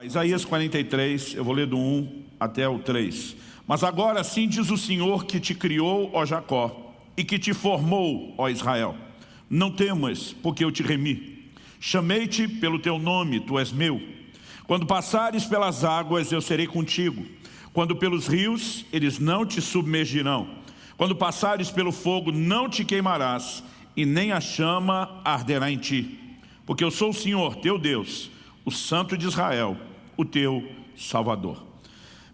Isaías 43, eu vou ler do 1 até o 3. Mas agora assim diz o Senhor que te criou, ó Jacó, e que te formou, ó Israel. Não temas, porque eu te remi. Chamei-te pelo teu nome, tu és meu. Quando passares pelas águas, eu serei contigo. Quando pelos rios, eles não te submergirão. Quando passares pelo fogo, não te queimarás, e nem a chama arderá em ti. Porque eu sou o Senhor, teu Deus, o Santo de Israel, o teu Salvador.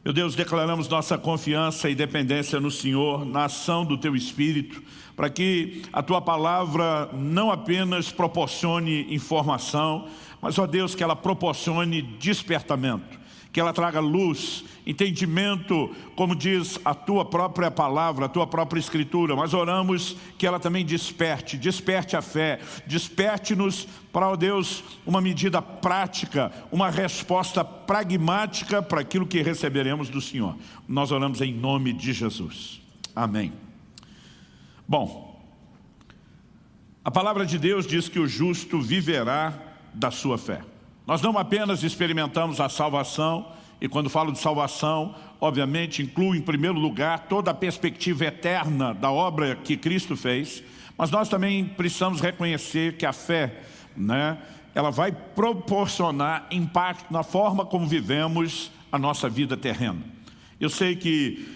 Meu Deus, declaramos nossa confiança e dependência no Senhor, na ação do Teu Espírito, para que a Tua Palavra não apenas proporcione informação, mas, ó Deus, que ela proporcione despertamento, que ela traga luz, entendimento, como diz a Tua própria Palavra, a Tua própria Escritura. Mas oramos que ela também desperte a fé, desperte-nos para, ó Deus, uma medida prática, uma resposta pragmática para aquilo que receberemos do Senhor. Nós oramos em nome de Jesus. Amém. Bom, a palavra de Deus diz que o justo viverá da sua fé. Nós não apenas experimentamos a salvação, e quando falo de salvação, obviamente inclui em primeiro lugar toda a perspectiva eterna da obra que Cristo fez, mas nós também precisamos reconhecer que a fé, ela vai proporcionar impacto na forma como vivemos a nossa vida terrena. Eu sei que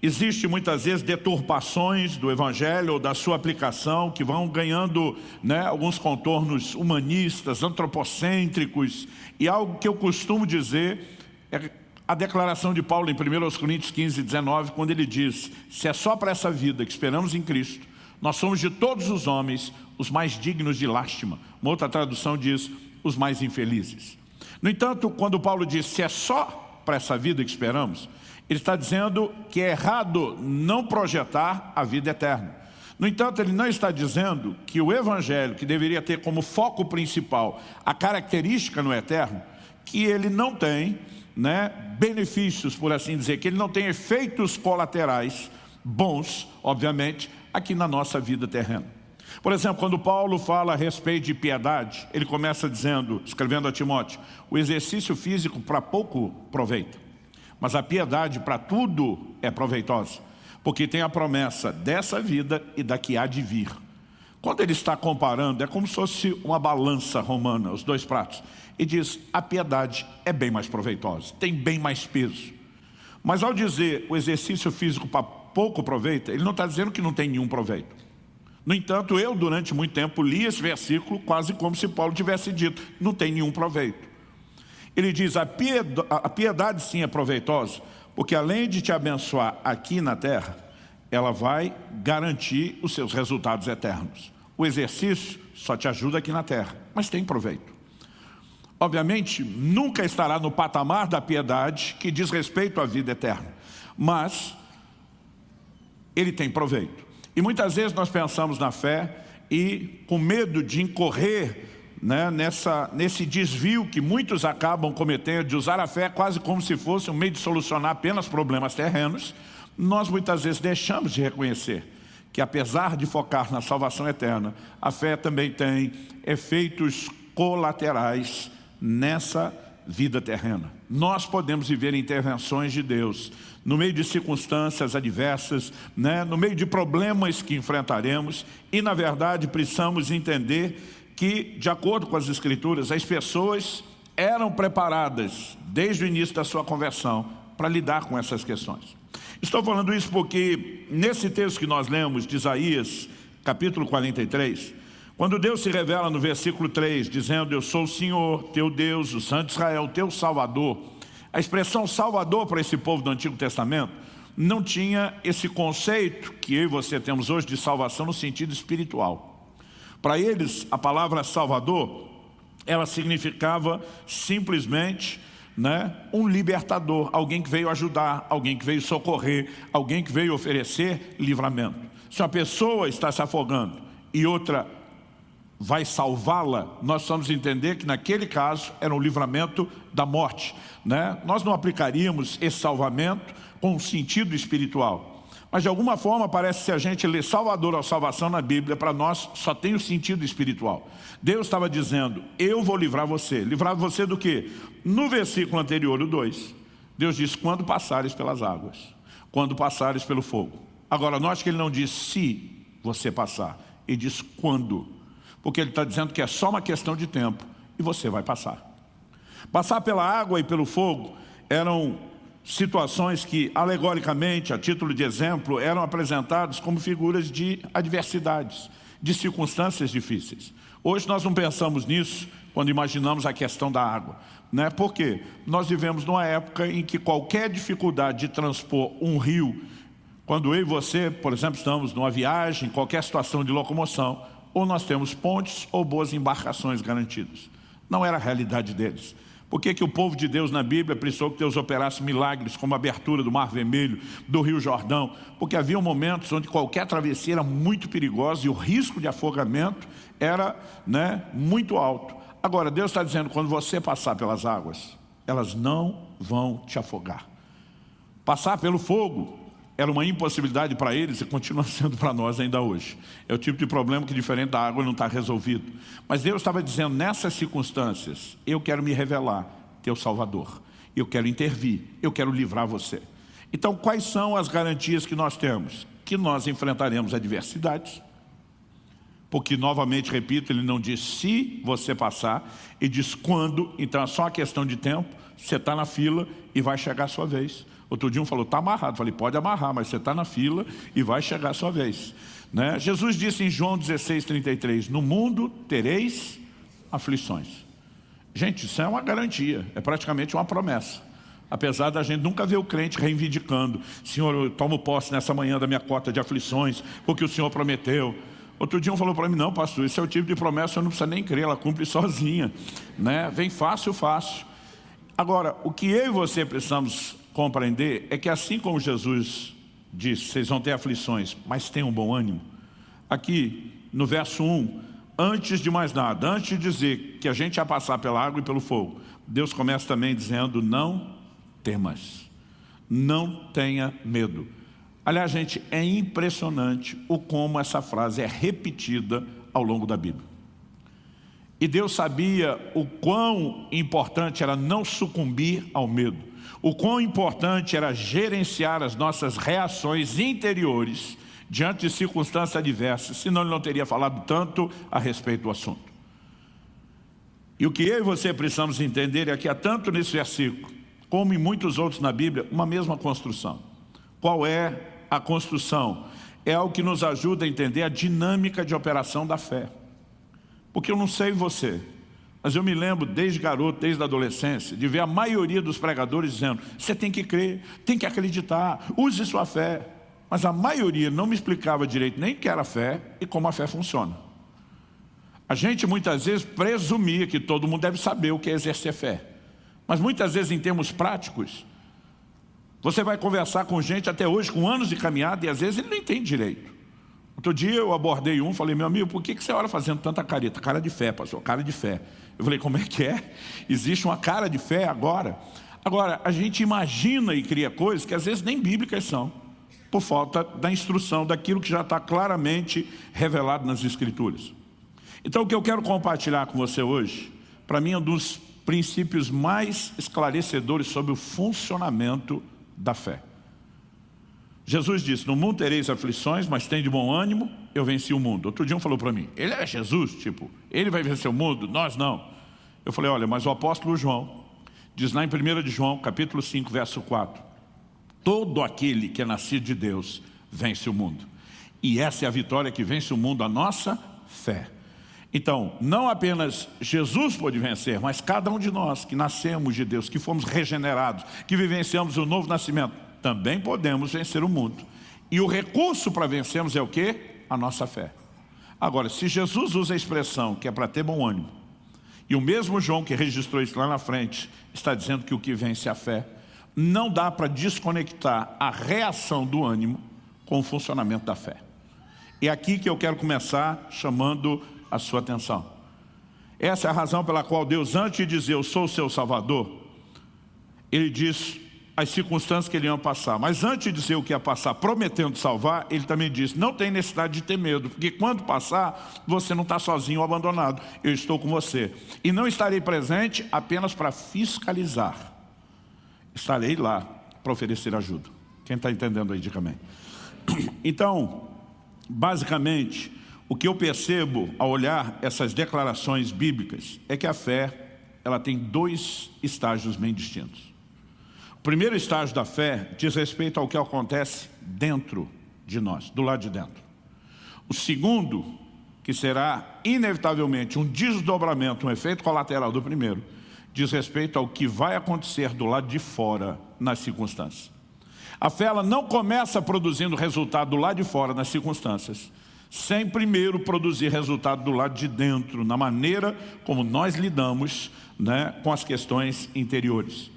existe muitas vezes deturpações do Evangelho ou da sua aplicação que vão ganhando alguns contornos humanistas, antropocêntricos, e algo que eu costumo dizer é a declaração de Paulo em 1 Coríntios 15, 19, quando ele diz: se é só para essa vida que esperamos em Cristo, nós somos de todos os homens os mais dignos de lástima. Uma outra tradução diz, os mais infelizes. No entanto, quando Paulo diz, se é só para essa vida que esperamos, ele está dizendo que é errado não projetar a vida eterna. No entanto, ele não está dizendo que o Evangelho, que deveria ter como foco principal a característica no eterno, que ele não tem benefícios, por assim dizer, que ele não tem efeitos colaterais bons, obviamente, aqui na nossa vida terrena. Por exemplo, quando Paulo fala a respeito de piedade, ele começa dizendo, escrevendo a Timóteo, o exercício físico para pouco proveita, mas a piedade para tudo é proveitosa, porque tem a promessa dessa vida e da que há de vir. Quando ele está comparando, é como se fosse uma balança romana, os dois pratos, e diz, a piedade é bem mais proveitosa, tem bem mais peso. Mas ao dizer o exercício físico para pouco proveita, ele não está dizendo que não tem nenhum proveito. No entanto, eu durante muito tempo li esse versículo quase como se Paulo tivesse dito, não tem nenhum proveito. Ele diz, a piedade sim é proveitosa, porque além de te abençoar aqui na terra, ela vai garantir os seus resultados eternos. O exercício só te ajuda aqui na terra, mas tem proveito. Obviamente, nunca estará no patamar da piedade que diz respeito à vida eterna, mas ele tem proveito. E muitas vezes nós pensamos na fé e com medo de incorrer nesse desvio que muitos acabam cometendo, de usar a fé quase como se fosse um meio de solucionar apenas problemas terrenos, nós muitas vezes deixamos de reconhecer que apesar de focar na salvação eterna, a fé também tem efeitos colaterais nessa vida terrena. Nós podemos viver intervenções de Deus no meio de circunstâncias adversas, no meio de problemas que enfrentaremos, e na verdade precisamos entender que, de acordo com as Escrituras, as pessoas eram preparadas desde o início da sua conversão para lidar com essas questões. Estou falando isso porque nesse texto que nós lemos de Isaías, capítulo 43, quando Deus se revela no versículo 3, dizendo, eu sou o Senhor, teu Deus, o Santo de Israel, teu Salvador, a expressão Salvador para esse povo do Antigo Testamento não tinha esse conceito que eu e você temos hoje de salvação no sentido espiritual. Para eles, a palavra Salvador, ela significava simplesmente um libertador, alguém que veio ajudar, alguém que veio socorrer, alguém que veio oferecer livramento. Se uma pessoa está se afogando e outra vai salvá-la, nós precisamos entender que naquele caso era um livramento da morte. Nós não aplicaríamos esse salvamento com um sentido espiritual, Mas de alguma forma parece que se a gente lê Salvador ou salvação na Bíblia, para nós só tem o sentido espiritual. Deus estava dizendo, eu vou livrar você. Livrar você do quê? No versículo anterior, o 2, Deus diz, quando passares pelas águas, quando passares pelo fogo. Agora, note que ele não diz se você passar, ele diz quando. Porque ele está dizendo que é só uma questão de tempo e você vai passar. Passar pela água e pelo fogo eram situações que, alegoricamente, a título de exemplo, eram apresentadas como figuras de adversidades, de circunstâncias difíceis. Hoje nós não pensamos nisso quando imaginamos a questão da água, né? Por quê? Nós vivemos numa época em que qualquer dificuldade de transpor um rio, quando eu e você, por exemplo, estamos numa viagem, qualquer situação de locomoção, ou nós temos pontes ou boas embarcações garantidas. Não era a realidade deles. Por que o povo de Deus na Bíblia precisou que Deus operasse milagres como a abertura do Mar Vermelho, do Rio Jordão? Porque havia momentos onde qualquer travessia era muito perigosa e o risco de afogamento era, muito alto. Agora, Deus está dizendo, quando você passar pelas águas, elas não vão te afogar. Passar pelo fogo era uma impossibilidade para eles e continua sendo para nós ainda hoje. É o tipo de problema que, diferente da água, não está resolvido. Mas Deus estava dizendo, nessas circunstâncias, eu quero me revelar, teu Salvador. Eu quero intervir, eu quero livrar você. Então, quais são as garantias que nós temos? Que nós enfrentaremos adversidades. Porque, novamente, repito, ele não diz se você passar, ele diz quando. Então é só uma questão de tempo, você está na fila e vai chegar a sua vez. Outro dia um falou, está amarrado. Eu falei, pode amarrar, mas você está na fila e vai chegar a sua vez. Jesus disse em João 16:33, no mundo tereis aflições. Gente, isso é uma garantia, é praticamente uma promessa. Apesar da gente nunca ver o crente reivindicando, Senhor, eu tomo posse nessa manhã da minha cota de aflições, porque o Senhor prometeu. Outro dia um falou para mim, não pastor, esse é o tipo de promessa, eu não precisa nem crer, ela cumpre sozinha. Vem fácil, fácil. Agora, o que eu e você precisamos compreender é que assim como Jesus disse, vocês vão ter aflições, mas tenham bom ânimo. Aqui no verso 1, antes de mais nada, antes de dizer que a gente ia passar pela água e pelo fogo, Deus começa também dizendo, não temas, não tenha medo. Aliás, gente, é impressionante o como essa frase é repetida ao longo da Bíblia. E Deus sabia o quão importante era não sucumbir ao medo. O quão importante era gerenciar as nossas reações interiores diante de circunstâncias adversas, senão ele não teria falado tanto a respeito do assunto. E o que eu e você precisamos entender é que há tanto nesse versículo, como em muitos outros na Bíblia, uma mesma construção. Qual é a construção? É algo que nos ajuda a entender a dinâmica de operação da fé. Porque eu não sei você, mas eu me lembro desde garoto, desde a adolescência, de ver a maioria dos pregadores dizendo, você tem que crer, tem que acreditar, use sua fé. Mas a maioria não me explicava direito nem o que era fé e como a fé funciona. A gente muitas vezes presumia que todo mundo deve saber o que é exercer fé. Mas muitas vezes em termos práticos, você vai conversar com gente até hoje, com anos de caminhada, e às vezes ele não entende direito. Outro dia eu abordei falei, meu amigo, por que você ora fazendo tanta careta? Cara de fé, pastor, cara de fé. Eu falei, como é que é? Existe uma cara de fé agora? Agora, a gente imagina e cria coisas que às vezes nem bíblicas são, por falta da instrução, daquilo que já está claramente revelado nas Escrituras. Então o que eu quero compartilhar com você hoje, para mim é um dos princípios mais esclarecedores sobre o funcionamento da fé. Jesus disse, no mundo tereis aflições, mas tem de bom ânimo, eu venci o mundo. Outro dia um falou para mim, ele é Jesus, ele vai vencer o mundo, nós não. Eu falei, olha, mas o apóstolo João, diz lá em 1 de João, capítulo 5, verso 4, todo aquele que é nascido de Deus vence o mundo. E essa é a vitória que vence o mundo, a nossa fé. Então, não apenas Jesus pôde vencer, mas cada um de nós que nascemos de Deus, que fomos regenerados, que vivenciamos o novo nascimento, também podemos vencer o mundo. E o recurso para vencermos é o quê? A nossa fé. Agora, se Jesus usa a expressão que é para ter bom ânimo, e o mesmo João que registrou isso lá na frente, está dizendo que o que vence é a fé, não dá para desconectar a reação do ânimo com o funcionamento da fé. E é aqui que eu quero começar chamando a sua atenção. Essa é a razão pela qual Deus, antes de dizer eu sou o seu Salvador, Ele diz as circunstâncias que ele ia passar. Mas antes de dizer o que ia passar, prometendo salvar, ele também disse, não tem necessidade de ter medo, porque quando passar, você não está sozinho ou abandonado. Eu estou com você. E não estarei presente apenas para fiscalizar. Estarei lá para oferecer ajuda. Quem está entendendo aí, diga amém. Então, basicamente, o que eu percebo ao olhar essas declarações bíblicas é que a fé, ela tem dois estágios bem distintos. O primeiro estágio da fé diz respeito ao que acontece dentro de nós, do lado de dentro. O segundo, que será inevitavelmente um desdobramento, um efeito colateral do primeiro, diz respeito ao que vai acontecer do lado de fora nas circunstâncias. A fé, ela não começa produzindo resultado do lado de fora nas circunstâncias, sem primeiro produzir resultado do lado de dentro, na maneira como nós lidamos, né, com as questões interiores.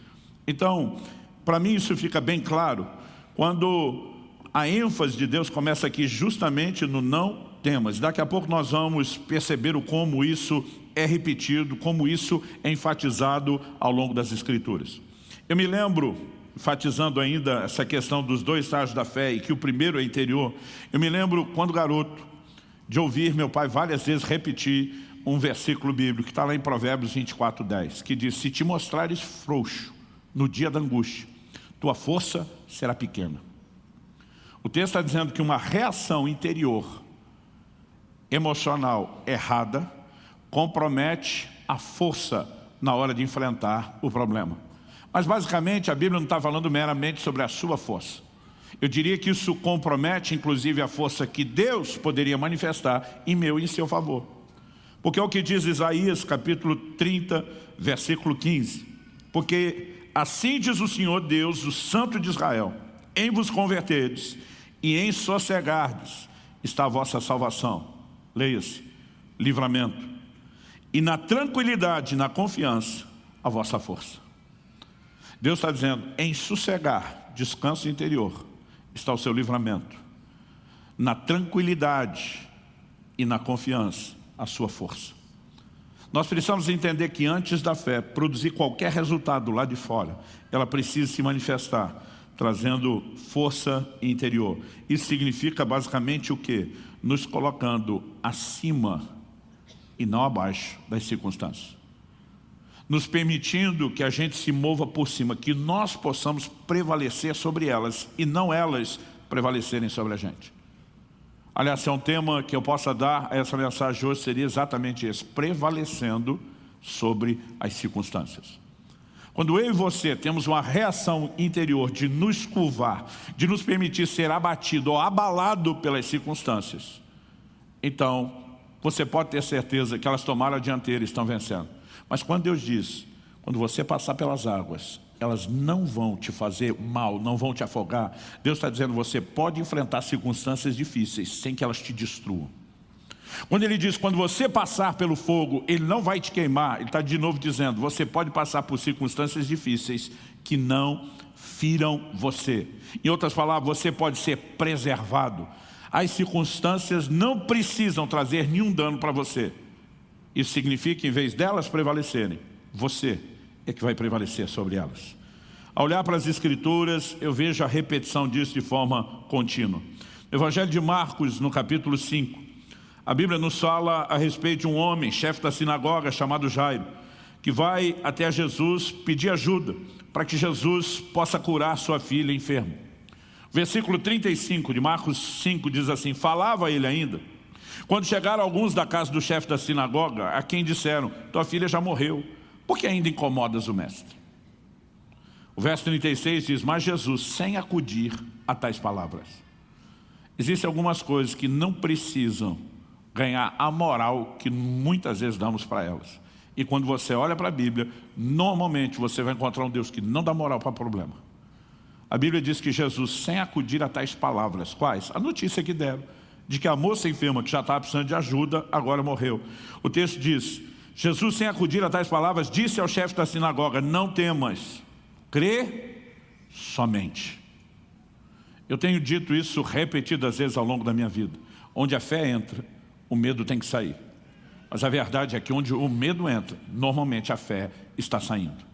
Então, para mim isso fica bem claro quando a ênfase de Deus começa aqui justamente no não temas. Daqui a pouco nós vamos perceber como isso é repetido, como isso é enfatizado ao longo das Escrituras. Eu me lembro, enfatizando ainda essa questão dos dois estágios da fé e que o primeiro é interior, eu me lembro quando garoto de ouvir meu pai várias vezes repetir um versículo bíblico que está lá em Provérbios 24:10, que diz, se te mostrares frouxo no dia da angústia, tua força será pequena. O texto está dizendo que uma reação interior, emocional errada, compromete a força na hora de enfrentar o problema. Mas basicamente a Bíblia não está falando meramente sobre a sua força. Eu diria que isso compromete inclusive a força que Deus poderia manifestar em meu e em seu favor. Porque é o que diz Isaías capítulo 30, versículo 15. Porque assim diz o Senhor Deus, o Santo de Israel, em vos converterdes e em sossegardes está a vossa salvação. Leia-se, livramento. E na tranquilidade, na confiança, a vossa força. Deus está dizendo, em sossegar, descanso interior, está o seu livramento. Na tranquilidade e na confiança, a sua força. Nós precisamos entender que antes da fé produzir qualquer resultado lá de fora, ela precisa se manifestar, trazendo força interior. Isso significa basicamente o quê? Nos colocando acima e não abaixo das circunstâncias. Nos permitindo que a gente se mova por cima, que nós possamos prevalecer sobre elas e não elas prevalecerem sobre a gente. Aliás, se é um tema que eu possa dar a essa mensagem hoje, seria exatamente esse, prevalecendo sobre as circunstâncias. Quando eu e você temos uma reação interior de nos curvar, de nos permitir ser abatido ou abalado pelas circunstâncias, então você pode ter certeza que elas tomaram a dianteira e estão vencendo. Mas quando Deus diz, quando você passar pelas águas, elas não vão te fazer mal, não vão te afogar. Deus está dizendo, você pode enfrentar circunstâncias difíceis sem que elas te destruam. Quando ele diz, quando você passar pelo fogo, ele não vai te queimar. Ele está de novo dizendo, você pode passar por circunstâncias difíceis que não firam você. Em outras palavras, você pode ser preservado. As circunstâncias não precisam trazer nenhum dano para você. Isso significa que em vez delas prevalecerem, você é que vai prevalecer sobre elas. Ao olhar para as Escrituras, eu vejo a repetição disso de forma contínua. No Evangelho de Marcos, no capítulo 5, a Bíblia nos fala a respeito de um homem, chefe da sinagoga, chamado Jairo, que vai até Jesus pedir ajuda para que Jesus possa curar sua filha enferma. Versículo 35 de Marcos 5 diz assim, falava ele ainda, quando chegaram alguns da casa do chefe da sinagoga, a quem disseram, tua filha já morreu, por que ainda incomodas o mestre? O verso 36 diz, mas Jesus, sem acudir a tais palavras. Existem algumas coisas que não precisam ganhar a moral que muitas vezes damos para elas. E quando você olha para a Bíblia, normalmente você vai encontrar um Deus que não dá moral para o problema. A Bíblia diz que Jesus, sem acudir a tais palavras, quais? A notícia que deram, de que a moça enferma que já estava precisando de ajuda, agora morreu. O texto diz, Jesus, sem acudir a tais palavras, disse ao chefe da sinagoga, não temas, crê somente. Eu tenho dito isso repetidas vezes ao longo da minha vida. Onde a fé entra, o medo tem que sair. Mas a verdade é que onde o medo entra, normalmente a fé está saindo.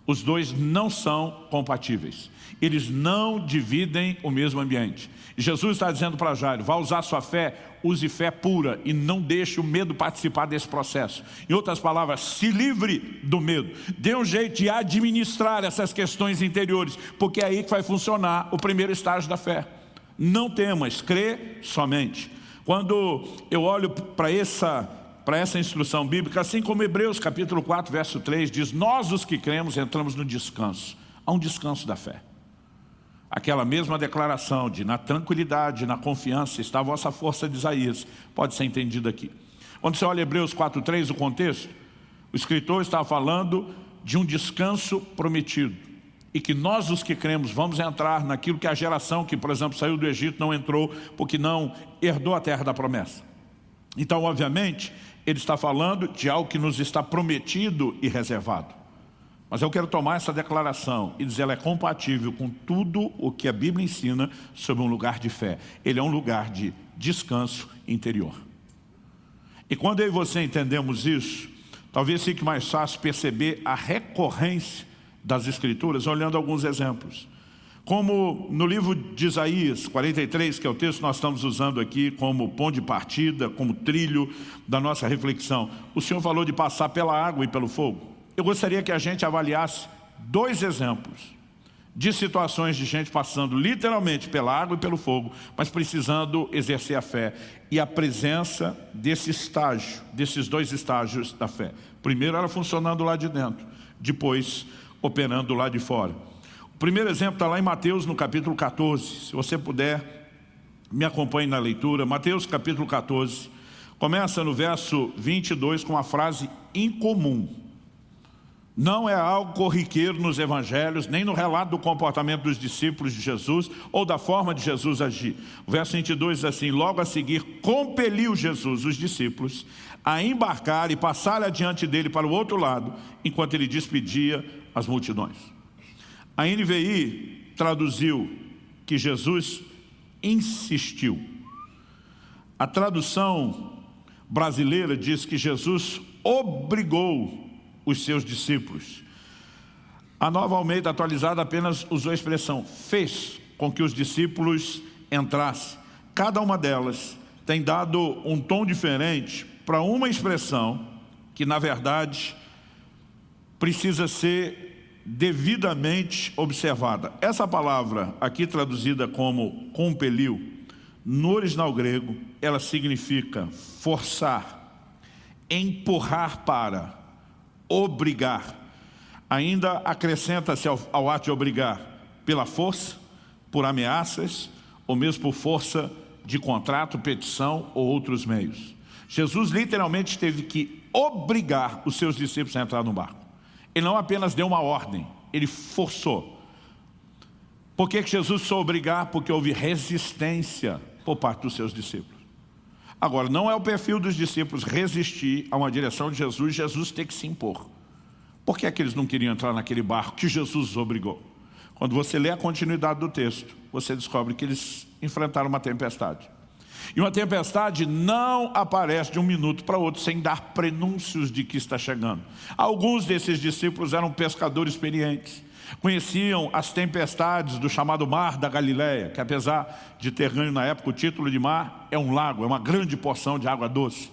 Os dois não são compatíveis. Eles não dividem o mesmo ambiente. E Jesus está dizendo para Jairo, vai usar sua fé, use fé pura e não deixe o medo participar desse processo. Em outras palavras, se livre do medo. Dê um jeito de administrar essas questões interiores, porque é aí que vai funcionar o primeiro estágio da fé. Não temas, crê somente. Quando eu olho para essa instrução bíblica, assim como Hebreus capítulo 4, verso 3, diz, nós os que cremos entramos no descanso. Há um descanso da fé. Aquela mesma declaração de na tranquilidade, na confiança está a vossa força de Isaías, pode ser entendida aqui. Quando você olha Hebreus 4, 3, o contexto, o escritor está falando de um descanso prometido. E que nós os que cremos vamos entrar naquilo que a geração que, por exemplo, saiu do Egito não entrou porque não herdou a terra da promessa. Então, obviamente, ele está falando de algo que nos está prometido e reservado. Mas eu quero tomar essa declaração e dizer ela é compatível com tudo o que a Bíblia ensina sobre um lugar de fé. Ele é um lugar de descanso interior. E quando eu e você entendemos isso, talvez fique mais fácil perceber a recorrência das Escrituras, olhando alguns exemplos. Como no livro de Isaías 43, que é o texto que nós estamos usando aqui como ponto de partida, como trilho da nossa reflexão. O Senhor falou de passar pela água e pelo fogo. Eu gostaria que a gente avaliasse dois exemplos de situações de gente passando literalmente pela água e pelo fogo, mas precisando exercer a fé. E a presença desse estágio, desses dois estágios da fé. Primeiro ela funcionando lá de dentro, depois operando lá de fora. O primeiro exemplo está lá em Mateus, no capítulo 14. Se você puder, me acompanhe na leitura. Mateus, capítulo 14, começa no verso 22 com uma frase incomum. Não é algo corriqueiro nos evangelhos, nem no relato do comportamento dos discípulos de Jesus, ou da forma de Jesus agir. O verso 22 diz assim, logo a seguir, compeliu Jesus, os discípulos, a embarcar e passar adiante dele para o outro lado, enquanto ele despedia as multidões. A NVI traduziu que Jesus insistiu. A tradução brasileira diz que Jesus obrigou os seus discípulos. A Nova Almeida atualizada apenas usou a expressão fez com que os discípulos entrassem. Cada uma delas tem dado um tom diferente para uma expressão que na verdade precisa ser devidamente observada. Essa palavra aqui traduzida como compeliu, no original grego ela significa forçar, empurrar para, obrigar. Ainda acrescenta-se ao ato de obrigar pela força, por ameaças, ou mesmo por força de contrato, petição ou outros meios. Jesus literalmente teve que obrigar os seus discípulos a entrar no barco. Ele não apenas deu uma ordem, ele forçou. Por que Jesus só obrigar? Porque houve resistência por parte dos seus discípulos. Agora, não é o perfil dos discípulos resistir a uma direção de Jesus, Jesus tem que se impor. Por que é que eles não queriam entrar naquele barco que Jesus os obrigou? Quando você lê a continuidade do texto, você descobre que eles enfrentaram uma tempestade. E uma tempestade não aparece de um minuto para outro sem dar prenúncios de que está chegando. Alguns desses discípulos eram pescadores experientes. Conheciam as tempestades do chamado Mar da Galileia, que apesar de ter ganho na época o título de mar, é um lago, é uma grande porção de água doce.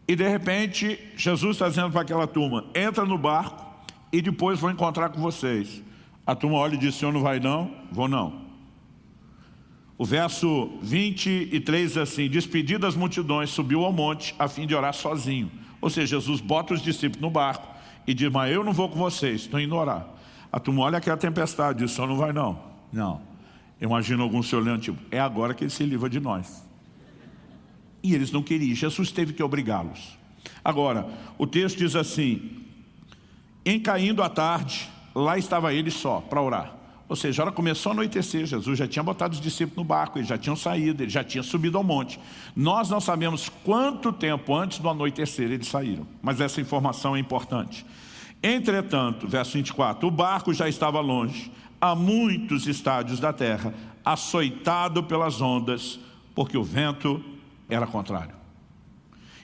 E de repente, Jesus está dizendo para aquela turma, entra no barco e depois vou encontrar com vocês. A turma olha e diz, senhor não vai não? Vou não. O verso 23 diz assim, despedidas as multidões, subiu ao monte a fim de orar sozinho. Ou seja, Jesus bota os discípulos no barco e diz, mas eu não vou com vocês, estou indo orar. A turma olha aquela tempestade, diz, senhor não vai não? Não. Eu imagino alguns se olhando, tipo, é agora que ele se livra de nós. E eles não queriam, Jesus teve que obrigá-los. Agora, o texto diz assim, em caindo a tarde, lá estava ele só, para orar. Ou seja, a hora começou a anoitecer, Jesus já tinha botado os discípulos no barco, eles já tinham saído, ele já tinha subido ao monte. Nós não sabemos quanto tempo antes do anoitecer eles saíram, mas essa informação é importante. Entretanto, verso 24, o barco já estava longe, a muitos estádios da terra, açoitado pelas ondas, porque o vento era contrário.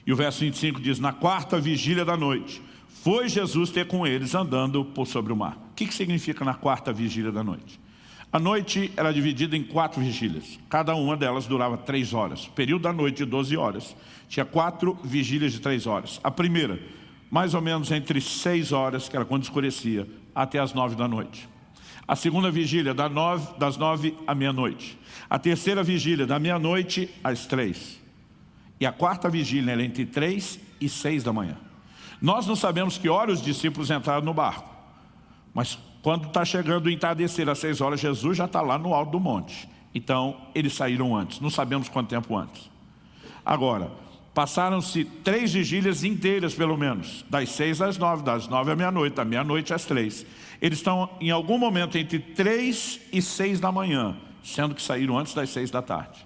E o verso 25 diz, na quarta vigília da noite, foi Jesus ter com eles andando por sobre o mar. que significa na quarta vigília da noite? A noite era dividida em 4 vigílias. Cada uma delas durava 3 horas. O período da noite de 12 horas. Tinha 4 vigílias de 3 horas. A primeira, mais ou menos entre 6 horas, que era quando escurecia, até as 9 da noite. A segunda vigília, das 9 à meia-noite. A terceira vigília, da meia-noite às 3. E a quarta vigília era entre 3 e 6 da manhã. Nós não sabemos que hora os discípulos entraram no barco. Mas quando está chegando o entardecer às 6 horas, Jesus já está lá no alto do monte. Então, eles saíram antes. Não sabemos quanto tempo antes. Agora, passaram-se 3 vigílias inteiras, pelo menos. Das 6 às 9, das 9 à meia-noite, da meia-noite às 3. Eles estão, em algum momento, entre 3 e 6 da manhã, sendo que saíram antes das 6 da tarde.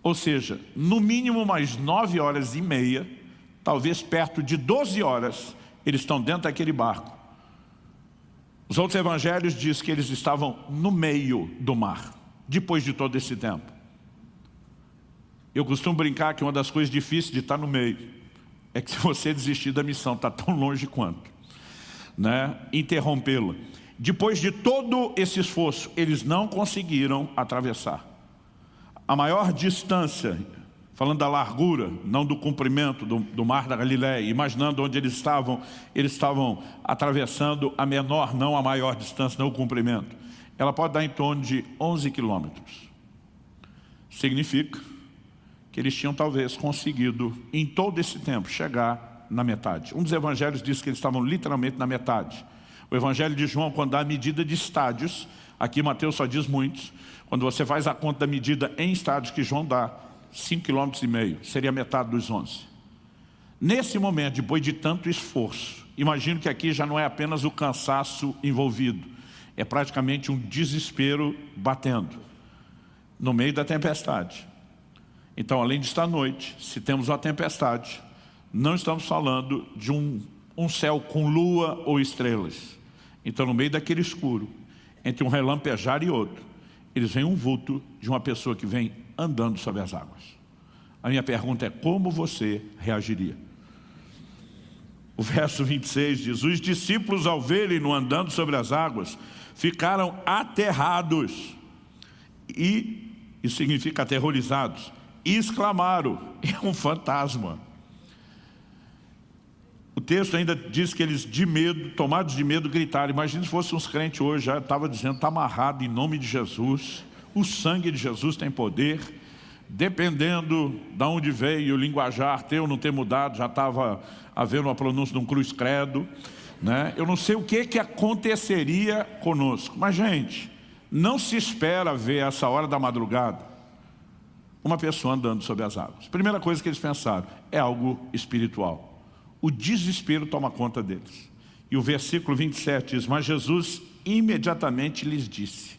Ou seja, no mínimo mais 9 horas e meia, talvez perto de 12 horas, eles estão dentro daquele barco. Os outros evangelhos dizem que eles estavam no meio do mar, depois de todo esse tempo. Eu costumo brincar que uma das coisas difíceis de estar no meio é que se você desistir da missão, está tão longe quanto, né? Interrompê-la. Depois de todo esse esforço, eles não conseguiram atravessar. A maior distância, falando da largura, não do comprimento do mar da Galileia, imaginando onde eles estavam atravessando a menor, não a maior distância, não o comprimento. Ela pode dar em torno de 11 quilômetros. Significa que eles tinham talvez conseguido, em todo esse tempo, chegar na metade. Um dos evangelhos diz que eles estavam literalmente na metade. O evangelho de João, quando dá a medida de estádios, aqui Mateus só diz muitos, quando você faz a conta da medida em estádios que João dá, 5,5 km, seria metade dos 11. Nesse momento, depois de tanto esforço, imagino que aqui já não é apenas o cansaço envolvido, é praticamente um desespero batendo, no meio da tempestade. Então, além de estar à noite, se temos uma tempestade, não estamos falando de um céu com lua ou estrelas. Então, no meio daquele escuro, entre um relampejar e outro, eles veem um vulto de uma pessoa que vem andando sobre as águas. A minha pergunta é, como você reagiria? O verso 26 diz, os discípulos ao verem-no andando sobre as águas, ficaram aterrados. E isso significa aterrorizados. E exclamaram, é um fantasma. O texto ainda diz que eles, de medo, tomados de medo, gritaram. Imagina se fossem uns crentes hoje, já estava dizendo, está amarrado em nome de Jesus. O sangue de Jesus tem poder. Dependendo de onde veio, o linguajar ter ou não ter mudado, já estava havendo uma pronúncia de um cruz credo, né? Eu não sei o que aconteceria conosco. Mas, gente, não se espera ver essa hora da madrugada uma pessoa andando sobre as águas. Primeira coisa que eles pensaram, é algo espiritual. O desespero toma conta deles. E o versículo 27 diz, mas Jesus imediatamente lhes disse.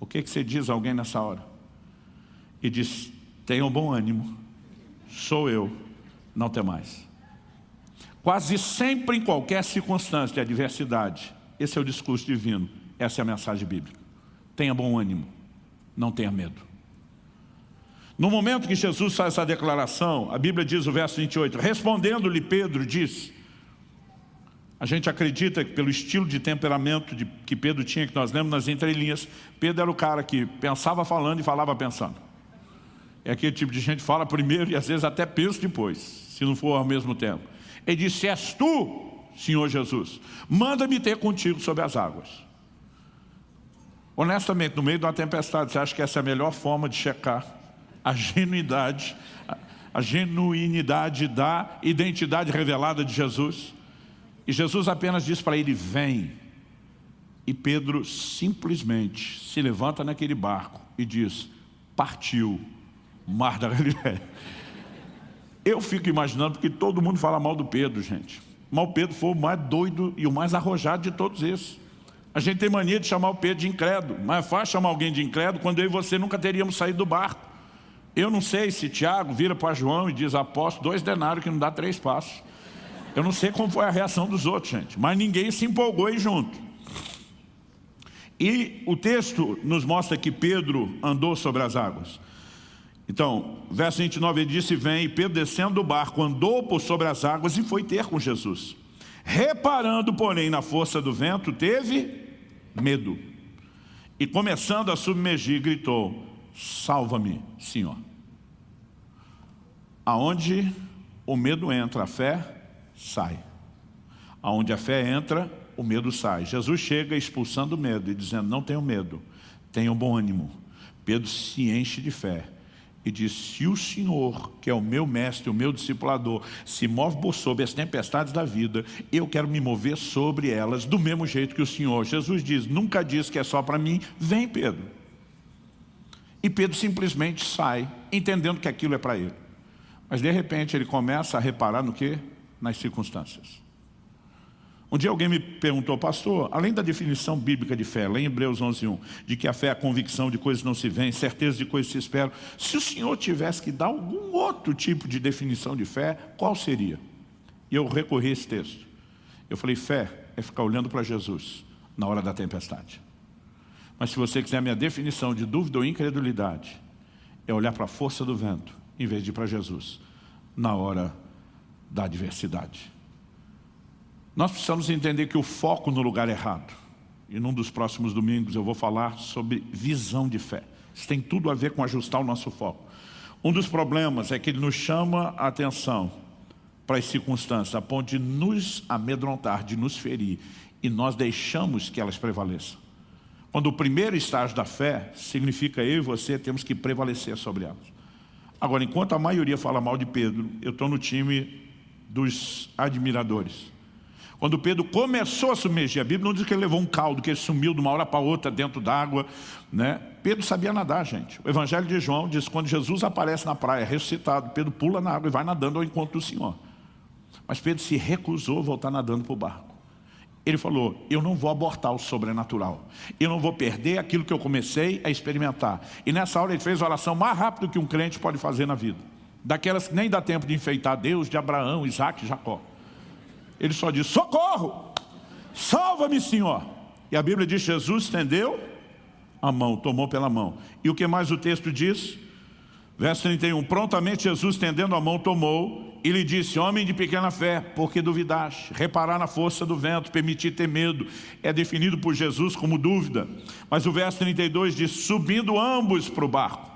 O que você diz a alguém nessa hora? E diz, tenham bom ânimo, sou eu, não temais. Quase sempre em qualquer circunstância de adversidade, esse é o discurso divino, essa é a mensagem bíblica. Tenha bom ânimo, não tenha medo. No momento que Jesus faz essa declaração, a Bíblia diz, o verso 28, respondendo-lhe Pedro, diz, a gente acredita que pelo estilo de temperamento que Pedro tinha, que nós lemos nas entrelinhas, Pedro era o cara que pensava falando e falava pensando. É aquele tipo de gente que fala primeiro e às vezes até pensa depois, se não for ao mesmo tempo. Ele disse, és tu, Senhor Jesus, manda-me ter contigo sobre as águas. Honestamente, no meio de uma tempestade, você acha que essa é a melhor forma de checar a genuinidade da identidade revelada de Jesus? E Jesus apenas diz para ele, vem. E Pedro simplesmente se levanta naquele barco e diz, partiu o mar da Galileia. Eu fico imaginando, porque todo mundo fala mal do Pedro, gente. Mas o Pedro foi o mais doido e o mais arrojado de todos esses. A gente tem mania de chamar o Pedro de incrédulo, mas é fácil chamar alguém de incrédulo quando eu e você nunca teríamos saído do barco. Eu não sei se Tiago vira para João e diz, apóstolo, 2 denários que não dá 3 passos. Eu não sei como foi a reação dos outros, gente, mas ninguém se empolgou aí junto. E o texto nos mostra que Pedro andou sobre as águas. Então, verso 29, ele disse, vem, e Pedro descendo do barco, andou por sobre as águas e foi ter com Jesus. Reparando, porém, na força do vento, teve medo. E começando a submergir, gritou: salva-me, Senhor. Aonde o medo entra, a fé sai. Aonde a fé entra, o medo sai. Jesus chega expulsando o medo e dizendo: não tenham medo, tenham bom ânimo. Pedro se enche de fé e diz: se o Senhor, que é o meu mestre, o meu discipulador, se move por sobre as tempestades da vida, eu quero me mover sobre elas do mesmo jeito que o Senhor. Jesus diz: nunca diz que é só para mim, vem Pedro. E Pedro simplesmente sai, entendendo que aquilo é para ele. Mas de repente ele começa a reparar no quê? Nas circunstâncias. Um dia alguém me perguntou: pastor, além da definição bíblica de fé, lá em Hebreus 11:1, de que a fé é a convicção de coisas que não se veem, certeza de coisas que se esperam, se o Senhor tivesse que dar algum outro tipo de definição de fé, qual seria? E eu recorri a esse texto. Eu falei: fé é ficar olhando para Jesus na hora da tempestade. Mas se você quiser a minha definição de dúvida ou incredulidade, é olhar para a força do vento, em vez de ir para Jesus, na hora da adversidade. Nós precisamos entender que o foco no lugar errado. E num dos próximos domingos eu vou falar sobre visão de fé. Isso tem tudo a ver com ajustar o nosso foco. Um dos problemas é que ele nos chama a atenção para as circunstâncias, a ponto de nos amedrontar, de nos ferir, e nós deixamos que elas prevaleçam. Quando o primeiro estágio da fé significa eu e você temos que prevalecer sobre elas. Agora, enquanto a maioria fala mal de Pedro, eu estou no time dos admiradores. Quando Pedro começou a submergir, a Bíblia não diz que ele levou um caldo, que ele sumiu de uma hora para outra dentro d'água, né? Pedro sabia nadar, gente. O Evangelho de João diz que quando Jesus aparece na praia, ressuscitado, Pedro pula na água e vai nadando ao encontro do Senhor. Mas Pedro se recusou a voltar nadando para o barco. Ele falou: eu não vou abortar o sobrenatural. Eu não vou perder aquilo que eu comecei a experimentar. E nessa hora ele fez a oração mais rápido que um crente pode fazer na vida. Daquelas que nem dá tempo de enfeitar Deus, de Abraão, Isaac e Jacó. Ele só diz: socorro, salva-me, Senhor. E a Bíblia diz: Jesus estendeu a mão, tomou pela mão. E o que mais o texto diz? Verso 31, prontamente Jesus estendendo a mão tomou e lhe disse: homem de pequena fé, por que duvidaste? Reparar na força do vento, permitir ter medo, é definido por Jesus como dúvida. Mas o verso 32 diz: subindo ambos para o barco.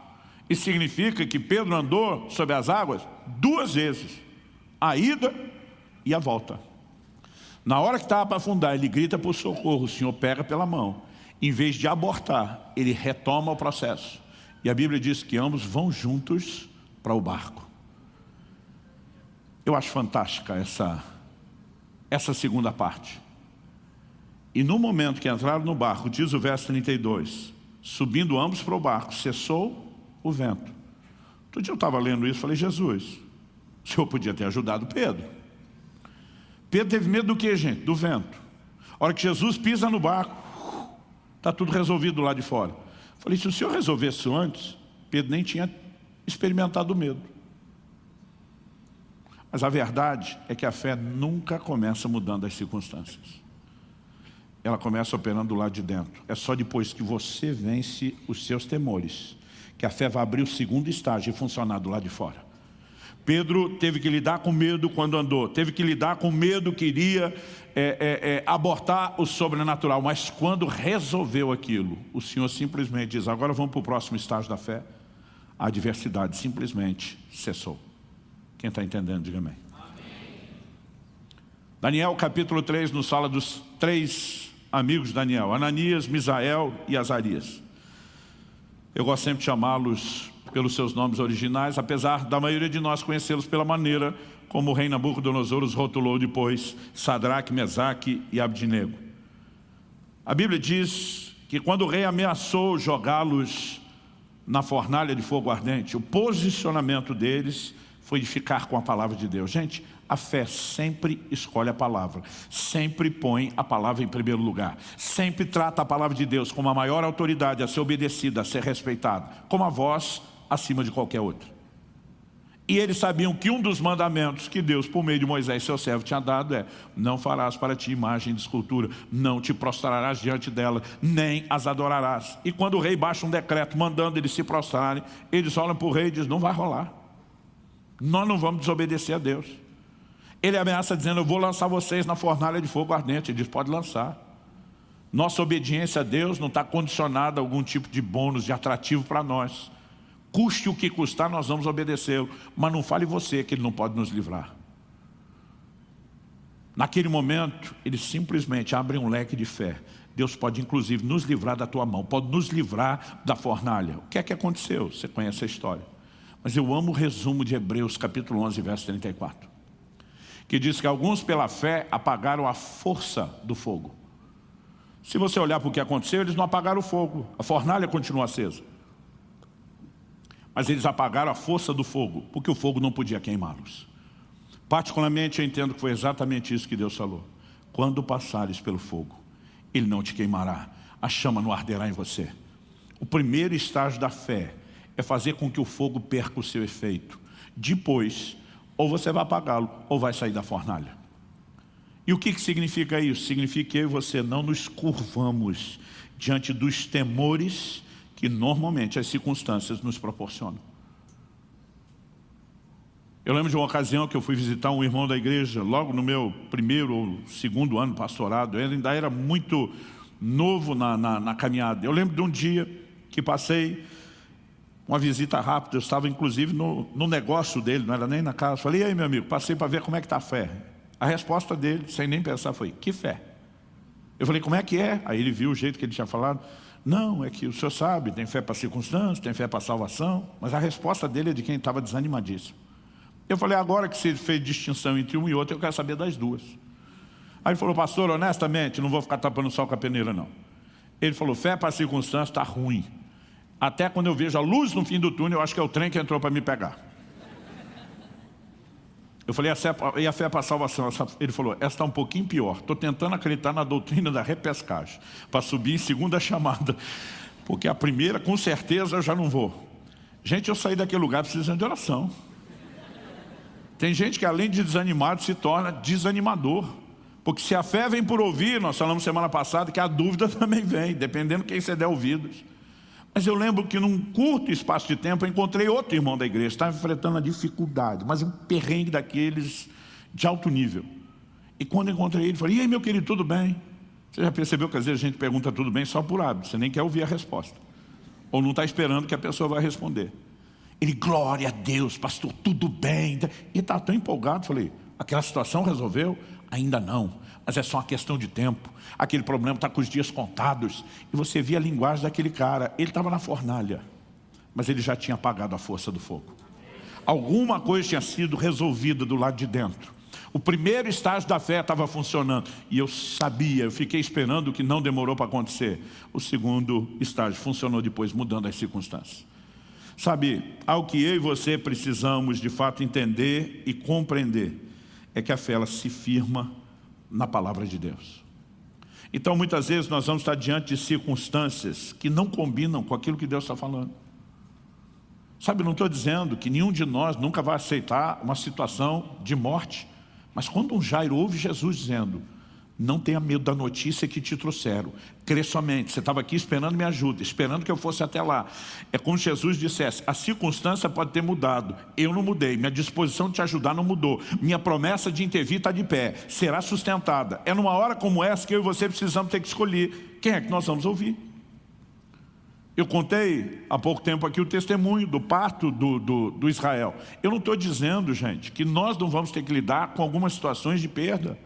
Isso significa que Pedro andou sobre as águas 2 vezes, a ida e a volta. Na hora que estava para afundar, ele grita por socorro, o Senhor pega pela mão. Em vez de abortar, ele retoma o processo. E a Bíblia diz que ambos vão juntos para o barco. Eu acho fantástica essa segunda parte. E no momento que entraram no barco, diz o verso 32, subindo ambos para o barco, cessou o vento. Outro dia eu estava lendo isso e falei: Jesus, o Senhor podia ter ajudado Pedro. Pedro teve medo do que, gente? Do vento. A hora que Jesus pisa no barco, está tudo resolvido lá de fora. Falei: se o Senhor resolvesse isso antes, Pedro nem tinha experimentado o medo. Mas a verdade é que a fé nunca começa mudando as circunstâncias. Ela começa operando do lado de dentro. É só depois que você vence os seus temores que a fé vai abrir o segundo estágio e funcionar do lado de fora. Pedro teve que lidar com medo quando andou, teve que lidar com medo que iria abortar o sobrenatural, mas quando resolveu aquilo, o Senhor simplesmente diz: agora vamos para o próximo estágio da fé. A adversidade simplesmente cessou. Quem está entendendo, diga amém. Amém. Daniel capítulo 3 nos fala dos 3 amigos de Daniel: Ananias, Misael e Azarias. Eu gosto sempre de chamá-los pelos seus nomes originais, apesar da maioria de nós conhecê-los pela maneira como o rei Nabucodonosor os rotulou depois: Sadraque, Mesaque e Abdinego. A Bíblia diz que quando o rei ameaçou jogá-los na fornalha de fogo ardente, o posicionamento deles foi de ficar com a palavra de Deus. Gente, a fé sempre escolhe a palavra, sempre põe a palavra em primeiro lugar, sempre trata a palavra de Deus como a maior autoridade a ser obedecida, a ser respeitada, como a voz acima de qualquer outra. E eles sabiam que um dos mandamentos que Deus, por meio de Moisés, seu servo, tinha dado é: não farás para ti imagem de escultura, não te prostrarás diante dela, nem as adorarás. E quando o rei baixa um decreto mandando eles se prostrarem, eles olham para o rei e dizem: não vai rolar, nós não vamos desobedecer a Deus. Ele ameaça dizendo, eu vou lançar vocês na fornalha de fogo ardente. Ele diz, pode lançar. Nossa obediência a Deus não está condicionada a algum tipo de bônus, de atrativo para nós. Custe o que custar, nós vamos obedecê-lo. Mas não fale você que Ele não pode nos livrar. Naquele momento, Ele simplesmente abre um leque de fé. Deus pode inclusive nos livrar da tua mão, pode nos livrar da fornalha. O que é que aconteceu? Você conhece a história. Mas eu amo o resumo de Hebreus capítulo 11, verso 34. Que diz que alguns pela fé apagaram a força do fogo. Se você olhar para o que aconteceu, eles não apagaram o fogo. A fornalha continua acesa. Mas eles apagaram a força do fogo, porque o fogo não podia queimá-los. Particularmente, eu entendo que foi exatamente isso que Deus falou. Quando passares pelo fogo, Ele não te queimará. A chama não arderá em você. O primeiro estágio da fé é fazer com que o fogo perca o seu efeito. Depois, ou você vai apagá-lo, ou vai sair da fornalha. E o que significa isso? Significa que eu e você não nos curvamos diante dos temores que normalmente as circunstâncias nos proporcionam. Eu lembro de uma ocasião que eu fui visitar um irmão da igreja, logo no meu primeiro ou segundo ano pastorado. Ele ainda era muito novo na caminhada. Eu lembro de um dia que passei uma visita rápida. Eu estava inclusive no negócio dele, não era nem na casa. Falei, e aí meu amigo, passei para ver como é que está a fé. A resposta dele, sem nem pensar, foi, que fé? Eu falei, como é que é? Aí ele viu o jeito que ele tinha falado. Não, é que o senhor sabe, tem fé para circunstâncias, tem fé para salvação. Mas a resposta dele é de quem estava desanimadíssimo. Eu falei, agora que você fez distinção entre um e outro, eu quero saber das duas. Aí ele falou, pastor, honestamente, não vou ficar tapando o sol com a peneira, não. Ele falou, fé para circunstâncias está ruim. Até quando eu vejo a luz no fim do túnel, eu acho que é o trem que entrou para me pegar. Eu falei, e a fé para a salvação? Ele falou, essa está um pouquinho pior. Estou tentando acreditar na doutrina da repescagem, para subir em segunda chamada. Porque a primeira, com certeza, eu já não vou. Gente, eu saí daquele lugar precisando de oração. Tem gente que além de desanimado se torna desanimador. Porque se a fé vem por ouvir, nós falamos semana passada que a dúvida também vem, dependendo de quem você der ouvidos. Mas eu lembro que num curto espaço de tempo eu encontrei outro irmão da igreja, estava enfrentando a dificuldade, mas um perrengue daqueles de alto nível. E quando eu encontrei ele, falei, e aí meu querido, tudo bem? Você já percebeu que às vezes a gente pergunta tudo bem só por hábito, você nem quer ouvir a resposta. Ou não está esperando que a pessoa vai responder. Ele, glória a Deus, pastor, tudo bem. E está tão empolgado, falei, aquela situação resolveu? Ainda não, mas é só uma questão de tempo. Aquele problema está com os dias contados. E você via a linguagem daquele cara, ele estava na fornalha, mas ele já tinha apagado a força do fogo. Alguma coisa tinha sido resolvida do lado de dentro. O primeiro estágio da fé estava funcionando. E eu sabia, eu fiquei esperando, que não demorou para acontecer. O segundo estágio funcionou depois, mudando as circunstâncias. Sabe, algo que eu e você precisamos de fato entender e compreender é que a fé ela se firma na palavra de Deus. Então muitas vezes nós vamos estar diante de circunstâncias que não combinam com aquilo que Deus está falando. Sabe, não estou dizendo que nenhum de nós nunca vai aceitar uma situação de morte. Mas quando um Jairo ouve Jesus dizendo, não tenha medo da notícia que te trouxeram, crê somente, você estava aqui esperando minha ajuda, esperando que eu fosse até lá. É como se Jesus dissesse, a circunstância pode ter mudado, eu não mudei, minha disposição de te ajudar não mudou, minha promessa de intervir está de pé, será sustentada. É numa hora como essa que eu e você precisamos ter que escolher quem é que nós vamos ouvir. Eu contei há pouco tempo aqui o testemunho do parto do Israel. Eu não estou dizendo, gente, que nós não vamos ter que lidar com algumas situações de perda.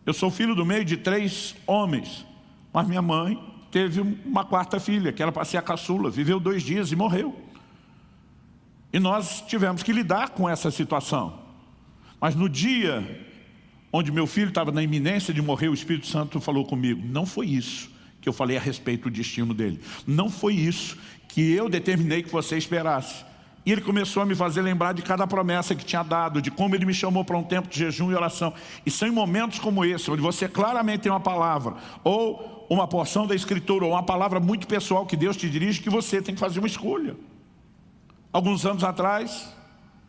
Eu sou filho do meio de 3 homens, mas minha mãe teve uma 4ª filha, que era para ser a caçula, viveu 2 dias e morreu. E nós tivemos que lidar com essa situação. Mas no dia onde meu filho estava na iminência de morrer, o Espírito Santo falou comigo, não foi isso que eu falei a respeito do destino dele. Não foi isso que eu determinei que você esperasse. E ele começou a me fazer lembrar de cada promessa que tinha dado, de como ele me chamou para um tempo de jejum e oração. E são em momentos como esse, onde você claramente tem uma palavra, ou uma porção da Escritura, ou uma palavra muito pessoal que Deus te dirige, que você tem que fazer uma escolha. Alguns anos atrás,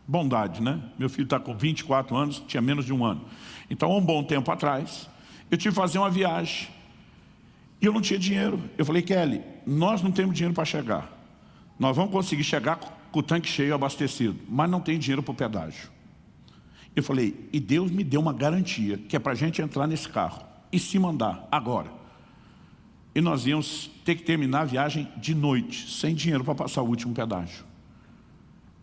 bondade, né? Meu filho está com 24 anos, tinha menos de 1 ano. Então, há um bom tempo atrás, eu tive que fazer uma viagem. E eu não tinha dinheiro. Eu falei, Kelly, nós não temos dinheiro para chegar. Nós vamos conseguir chegar com o tanque cheio, abastecido, mas não tem dinheiro para o pedágio. Eu falei, e Deus me deu uma garantia, que é para a gente entrar nesse carro e se mandar agora. E nós íamos ter que terminar a viagem de noite, sem dinheiro para passar o último pedágio.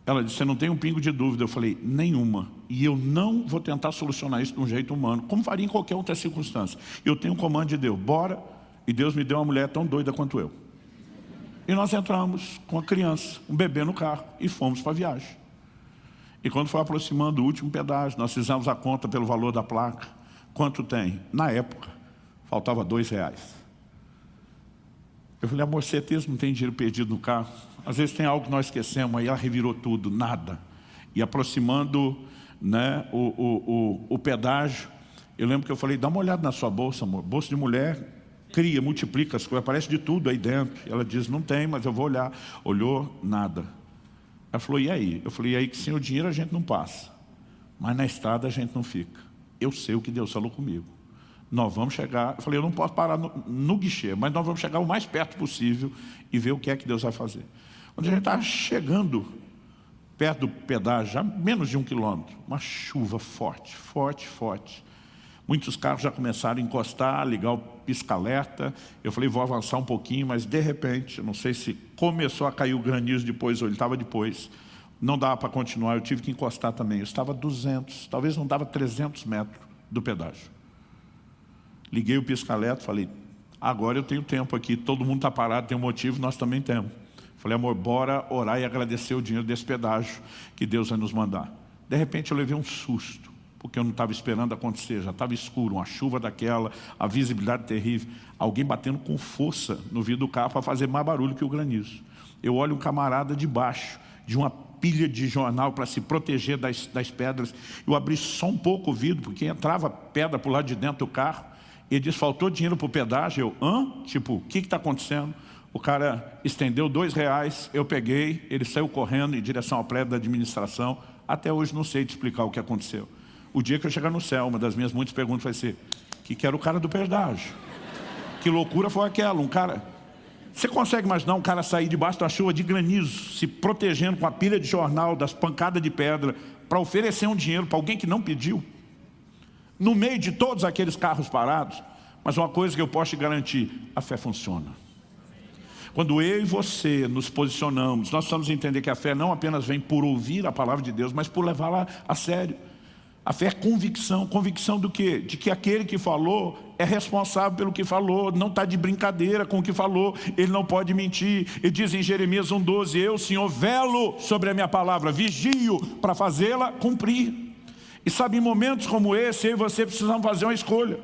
Ela disse, você não tem um pingo de dúvida? Eu falei, nenhuma. E eu não vou tentar solucionar isso de um jeito humano, como faria em qualquer outra circunstância. Eu tenho um comando de Deus, bora. E Deus me deu uma mulher tão doida quanto eu. E nós entramos com a criança, um bebê no carro, e fomos para a viagem. E quando foi aproximando o último pedágio, nós fizemos a conta pelo valor da placa. Quanto tem? Na época, faltava R$2. Eu falei, amor, certeza não tem dinheiro perdido no carro? Às vezes tem algo que nós esquecemos, aí ela revirou tudo, nada. E aproximando, né, o pedágio, eu lembro que eu falei, dá uma olhada na sua bolsa, amor. Bolsa de mulher cria, multiplica as coisas, aparece de tudo aí dentro. Ela diz, não tem, mas eu vou olhar. Olhou, nada. Ela falou, e aí? Eu falei, e aí que sem o dinheiro a gente não passa, mas na estrada a gente não fica. Eu sei o que Deus falou comigo. Nós vamos chegar, eu falei, eu não posso parar no guichê, mas nós vamos chegar o mais perto possível e ver o que é que Deus vai fazer. Quando a gente estava chegando perto do pedágio, já menos de 1 quilômetro, uma chuva forte, forte, forte. Muitos carros já começaram a encostar, ligar o pisca-alerta. Eu falei, vou avançar um pouquinho, mas de repente, não sei se começou a cair o granizo depois ou ele estava depois, não dava para continuar, eu tive que encostar também. Eu estava a 200, talvez não dava 300 metros do pedágio. Liguei o pisca-alerta, falei, agora eu tenho tempo aqui, todo mundo está parado, tem um motivo, nós também temos. Falei, amor, bora orar e agradecer o dinheiro desse pedágio que Deus vai nos mandar. De repente eu levei um susto, porque eu não estava esperando acontecer, já estava escuro, uma chuva daquela, a visibilidade terrível. Alguém batendo com força no vidro do carro para fazer mais barulho que o granizo. Eu olho um camarada debaixo de uma pilha de jornal para se proteger das pedras. Eu abri só um pouco o vidro, porque entrava pedra para o lado de dentro do carro. Ele disse, faltou dinheiro para o pedágio. Eu, hã? Tipo, o que está acontecendo? O cara estendeu R$2, eu peguei, ele saiu correndo em direção ao prédio da administração. Até hoje não sei te explicar o que aconteceu. O dia que eu chegar no céu, uma das minhas muitas perguntas vai ser, que era o cara do pedágio? Que loucura foi aquela? Um cara... Você consegue imaginar um cara sair debaixo da chuva de granizo, se protegendo com a pilha de jornal, das pancadas de pedra, para oferecer um dinheiro para alguém que não pediu? No meio de todos aqueles carros parados. Mas uma coisa que eu posso te garantir, a fé funciona. Quando eu e você nos posicionamos, nós precisamos entender que a fé não apenas vem por ouvir a palavra de Deus, mas por levá-la a sério. A fé é convicção. Convicção do quê? De que aquele que falou é responsável pelo que falou, não está de brincadeira com o que falou, ele não pode mentir. Ele diz em Jeremias 1,12, eu, Senhor, velo sobre a minha palavra, vigio para fazê-la cumprir. E sabe, em momentos como esse, eu e você precisamos fazer uma escolha.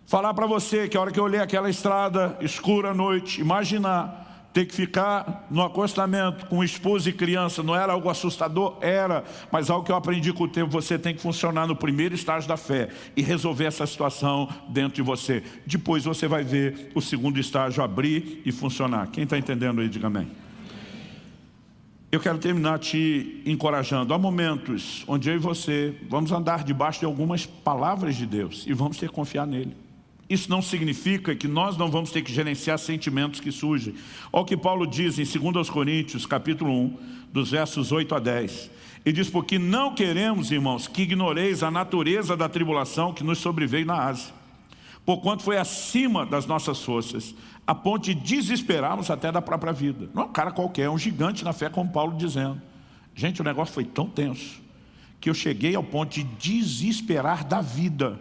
Falar para você que a hora que eu olhei aquela estrada escura à noite, imaginar ter que ficar no acostamento com esposa e criança, não era algo assustador? Era, mas algo que eu aprendi com o tempo, você tem que funcionar no primeiro estágio da fé e resolver essa situação dentro de você. Depois você vai ver o segundo estágio abrir e funcionar. Quem está entendendo aí, diga amém. Eu quero terminar te encorajando. Há momentos onde eu e você vamos andar debaixo de algumas palavras de Deus e vamos ter que confiar nele. Isso não significa que nós não vamos ter que gerenciar sentimentos que surgem. Olha o que Paulo diz em 2 Coríntios, capítulo 1, dos versos 8 a 10. Ele diz, porque não queremos, irmãos, que ignoreis a natureza da tribulação que nos sobreveio na Ásia. Porquanto foi acima das nossas forças, a ponto de desesperarmos até da própria vida. Não é um cara qualquer, é um gigante na fé, como Paulo dizendo. Gente, o negócio foi tão tenso que eu cheguei ao ponto de desesperar da vida.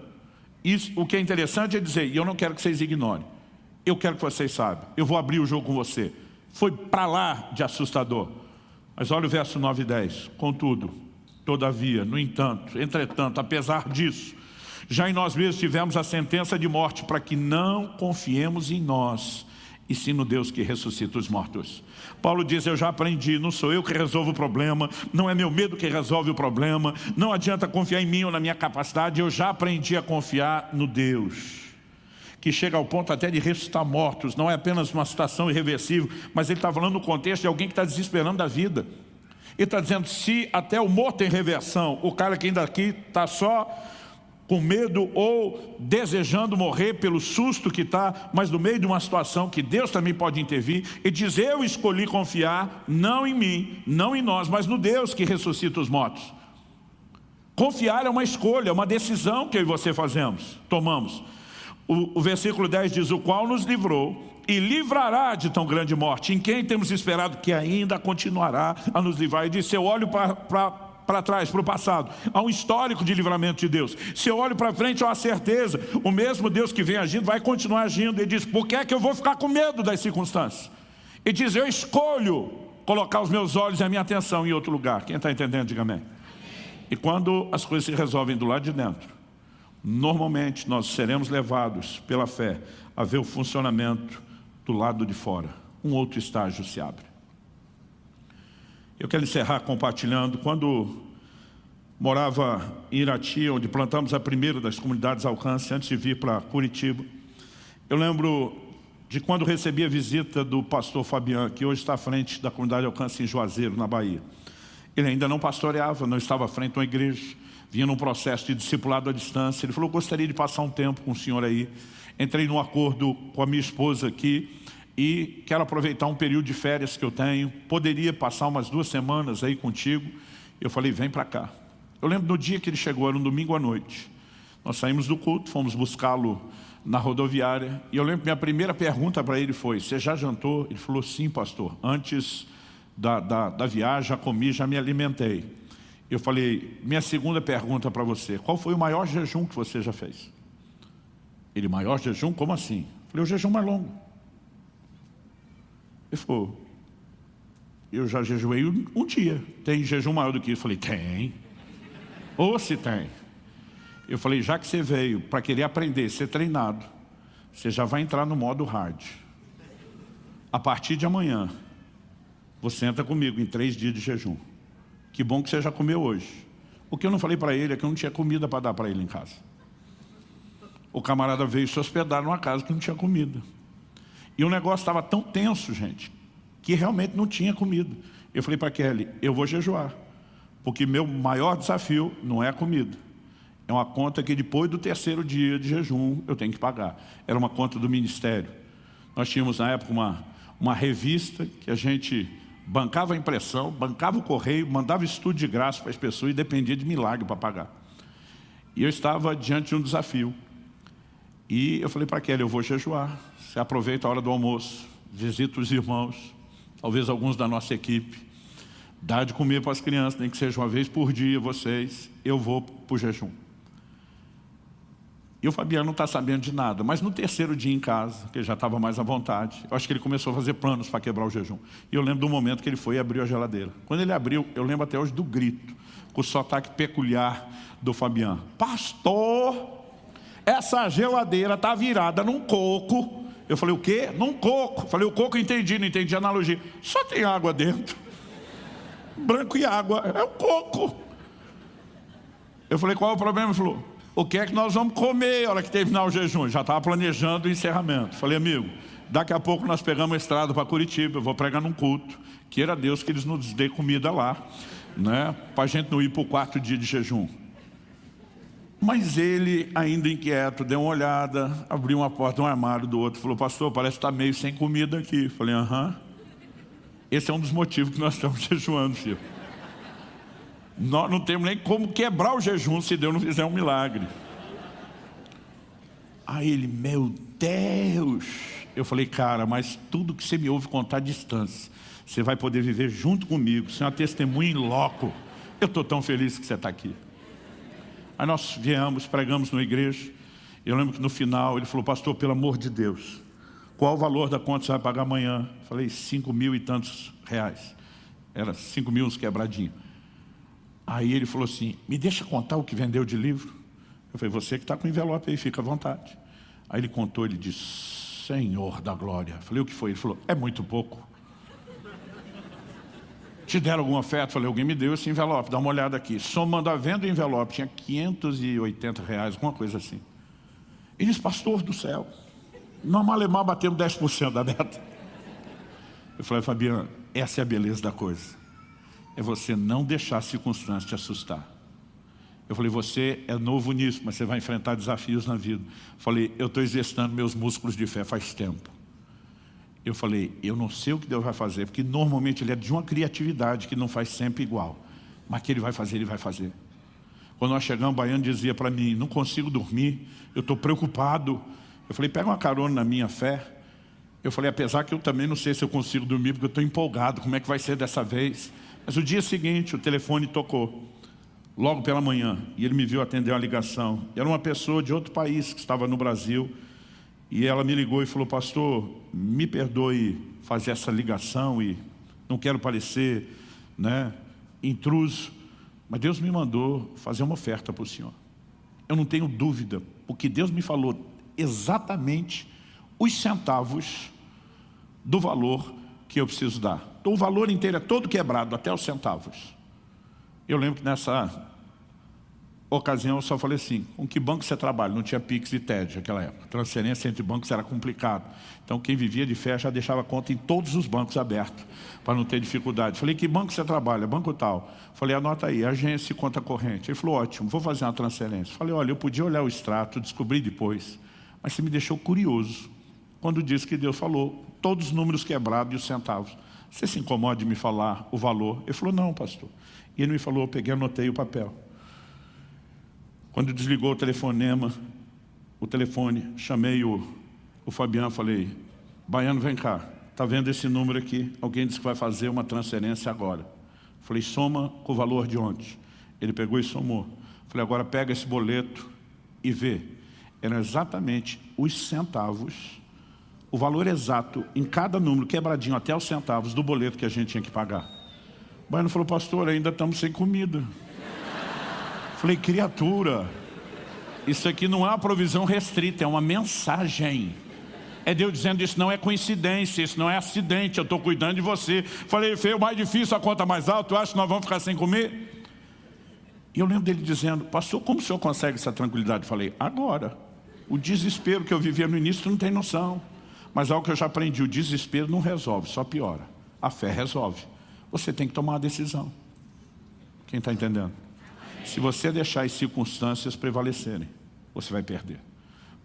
Isso, o que é interessante é dizer, e eu não quero que vocês ignorem, eu quero que vocês saibam, eu vou abrir o jogo com você. Foi para lá de assustador. Mas olha o verso 9 e 10. Contudo, todavia, no entanto, entretanto, apesar disso, já em nós mesmos tivemos a sentença de morte para que não confiemos em nós, e sim no Deus que ressuscita os mortos. Paulo diz, eu já aprendi, não sou eu que resolvo o problema, não é meu medo que resolve o problema, não adianta confiar em mim ou na minha capacidade, eu já aprendi a confiar no Deus, que chega ao ponto até de ressuscitar mortos. Não é apenas uma situação irreversível, mas ele está falando no contexto de alguém que está desesperando da vida. Ele está dizendo, se até o morto tem reversão, o cara que ainda aqui está só com medo ou desejando morrer pelo susto que está, mas no meio de uma situação que Deus também pode intervir, e diz, eu escolhi confiar, não em mim, não em nós, mas no Deus que ressuscita os mortos. Confiar é uma escolha, é uma decisão que eu e você tomamos. O versículo 10 diz, o qual nos livrou e livrará de tão grande morte, em quem temos esperado que ainda continuará a nos livrar. E diz, se eu olho para trás, para o passado, há um histórico de livramento de Deus. Se eu olho para frente, há a certeza, o mesmo Deus que vem agindo, vai continuar agindo. Ele diz, por que é que eu vou ficar com medo das circunstâncias? Ele diz, eu escolho colocar os meus olhos e a minha atenção em outro lugar. Quem está entendendo, diga amém. E quando as coisas se resolvem do lado de dentro, normalmente nós seremos levados pela fé a ver o funcionamento do lado de fora. Um outro estágio se abre. Eu quero encerrar compartilhando. Quando morava em Irati, onde plantamos a primeira das comunidades Alcance, antes de vir para Curitiba, eu lembro de quando recebi a visita do pastor Fabian, que hoje está à frente da comunidade Alcance em Juazeiro, na Bahia. Ele ainda não pastoreava, não estava à frente de uma igreja, vinha num processo de discipulado à distância. Ele falou, gostaria de passar um tempo com o senhor aí. Entrei num acordo com a minha esposa aqui e quero aproveitar um período de férias que eu tenho. Poderia passar umas 2 semanas aí contigo? Eu falei, vem para cá. Eu lembro do dia que ele chegou, era um domingo à noite. Nós saímos do culto, fomos buscá-lo na rodoviária. E eu lembro que minha primeira pergunta para ele foi, você já jantou? Ele falou, sim, pastor. Antes da viagem, já comi, já me alimentei. Eu falei, minha segunda pergunta para você, qual foi o maior jejum que você já fez? Ele, maior jejum? Como assim? Eu falei, o jejum mais longo. Ele falou, eu já jejuei um dia. Tem jejum maior do que isso? Eu falei, tem. Ou se tem. Eu falei, já que você veio para querer aprender, ser treinado, você já vai entrar no modo hard. A partir de amanhã, você entra comigo em 3 dias de jejum. Que bom que você já comeu hoje. O que eu não falei para ele é que eu não tinha comida para dar para ele em casa. O camarada veio se hospedar numa casa que não tinha comida. E o negócio estava tão tenso, gente, que realmente não tinha comida. Eu falei para Kelly, eu vou jejuar, porque meu maior desafio não é a comida. É uma conta que depois do 3º dia de jejum eu tenho que pagar. Era uma conta do ministério. Nós tínhamos na época uma revista que a gente bancava a impressão, bancava o correio, mandava estudo de graça para as pessoas e dependia de milagre para pagar. E eu estava diante de um desafio. E eu falei para Kelly, eu vou jejuar. Você aproveita a hora do almoço, visita os irmãos, talvez alguns da nossa equipe, dá de comer para as crianças, nem que seja uma vez por dia, vocês, eu vou para o jejum. E o Fabiano não está sabendo de nada, mas no 3º dia em casa, que ele já estava mais à vontade, eu acho que ele começou a fazer planos para quebrar o jejum. E eu lembro do momento que ele foi e abriu a geladeira. Quando ele abriu, eu lembro até hoje do grito, com o sotaque peculiar do Fabiano. Pastor, essa geladeira está virada num coco. Eu falei, o quê? Num coco. Falei, o coco entendi, não entendi a analogia. Só tem água dentro. Branco e água, é um coco. Eu falei, qual é o problema? Ele falou, o que é que nós vamos comer na hora que terminar o jejum? Já estava planejando o encerramento. Falei, amigo, daqui a pouco nós pegamos a estrada para Curitiba, eu vou pregar num culto. Queira Deus que eles nos dê comida lá, né? Para a gente não ir para o 4º dia de jejum. Mas ele, ainda inquieto, deu uma olhada, abriu uma porta, um armário do outro, falou, pastor, parece que está meio sem comida aqui. Falei, aham. Esse é um dos motivos que nós estamos jejuando, filho. Nós não temos nem como quebrar o jejum se Deus não fizer um milagre. Aí ele, meu Deus. Eu falei, cara, mas tudo que você me ouve contar à distância, você vai poder viver junto comigo, ser uma testemunha em loco. Eu estou tão feliz que você está aqui. Aí nós viemos, pregamos na igreja. Eu lembro que no final ele falou, pastor, pelo amor de Deus, qual o valor da conta que você vai pagar amanhã? Eu falei, 5.000 e tantos reais. Era 5.000 uns quebradinhos. Aí ele falou assim, me deixa contar o que vendeu de livro? Eu falei, você que está com o envelope aí, fica à vontade. Aí ele contou, ele disse, Senhor da glória. Eu falei, o que foi? Ele falou, é muito pouco. Te deram algum afeto? Falei, alguém me deu esse envelope, dá uma olhada aqui. Somando a venda do envelope, tinha 580 reais, alguma coisa assim. Ele disse, pastor do céu, nós alemão batemos 10% da meta. Eu falei, Fabiano, essa é a beleza da coisa. É você não deixar a circunstância te assustar. Eu falei, você é novo nisso, mas você vai enfrentar desafios na vida. Eu falei, eu estou exercitando meus músculos de fé faz tempo. Eu falei, eu não sei o que Deus vai fazer, porque normalmente ele é de uma criatividade que não faz sempre igual. Mas que ele vai fazer, ele vai fazer. Quando nós chegamos, o baiano dizia para mim, não consigo dormir, eu estou preocupado. Eu falei, pega uma carona na minha fé. Eu falei, apesar que eu também não sei se eu consigo dormir, porque eu estou empolgado, como é que vai ser dessa vez? Mas o dia seguinte, o telefone tocou, logo pela manhã, e ele me viu atender uma ligação. Era uma pessoa de outro país que estava no Brasil, e ela me ligou e falou, pastor, me perdoe fazer essa ligação, e não quero parecer, né, intruso, mas Deus me mandou fazer uma oferta para o senhor. Eu não tenho dúvida, porque Deus me falou exatamente os centavos do valor que eu preciso dar. Então, o valor inteiro é todo quebrado, até os centavos. Eu lembro que nessa ocasião eu só falei assim, com que banco você trabalha? Não tinha Pix e TED naquela época. Transferência entre bancos era complicado. Então quem vivia de fé já deixava conta em todos os bancos abertos, para não ter dificuldade. Falei, que banco você trabalha? Banco tal. Falei, anota aí, agência e conta corrente. Ele falou, ótimo, vou fazer uma transferência. Falei, olha, eu podia olhar o extrato, descobri depois, mas você me deixou curioso quando disse que Deus falou todos os números quebrados e os centavos. Você se incomoda de me falar o valor? Ele falou, não, pastor. E ele me falou, eu peguei, anotei o papel. Quando desligou o telefone, chamei o Fabiano, falei, baiano, vem cá, está vendo esse número aqui? Alguém disse que vai fazer uma transferência agora. Falei, soma com o valor de ontem. Ele pegou e somou. Falei, agora pega esse boleto e vê. Eram exatamente os centavos, o valor exato em cada número, quebradinho até os centavos do boleto que a gente tinha que pagar. O baiano falou, pastor, ainda estamos sem comida. Falei, criatura, isso aqui não é uma provisão restrita, é uma mensagem. É Deus dizendo, isso não é coincidência, isso não é acidente, eu estou cuidando de você. Falei, feio, mais difícil, a conta mais alta, tu acha que nós vamos ficar sem comer? E eu lembro dele dizendo, pastor, como o senhor consegue essa tranquilidade? Falei, agora. O desespero que eu vivia no início, tu não tem noção. Mas algo que eu já aprendi, o desespero não resolve, só piora. A fé resolve. Você tem que tomar uma decisão. Quem está entendendo? Se você deixar as circunstâncias prevalecerem, você vai perder.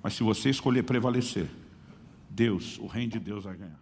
Mas se você escolher prevalecer, Deus, o reino de Deus vai ganhar.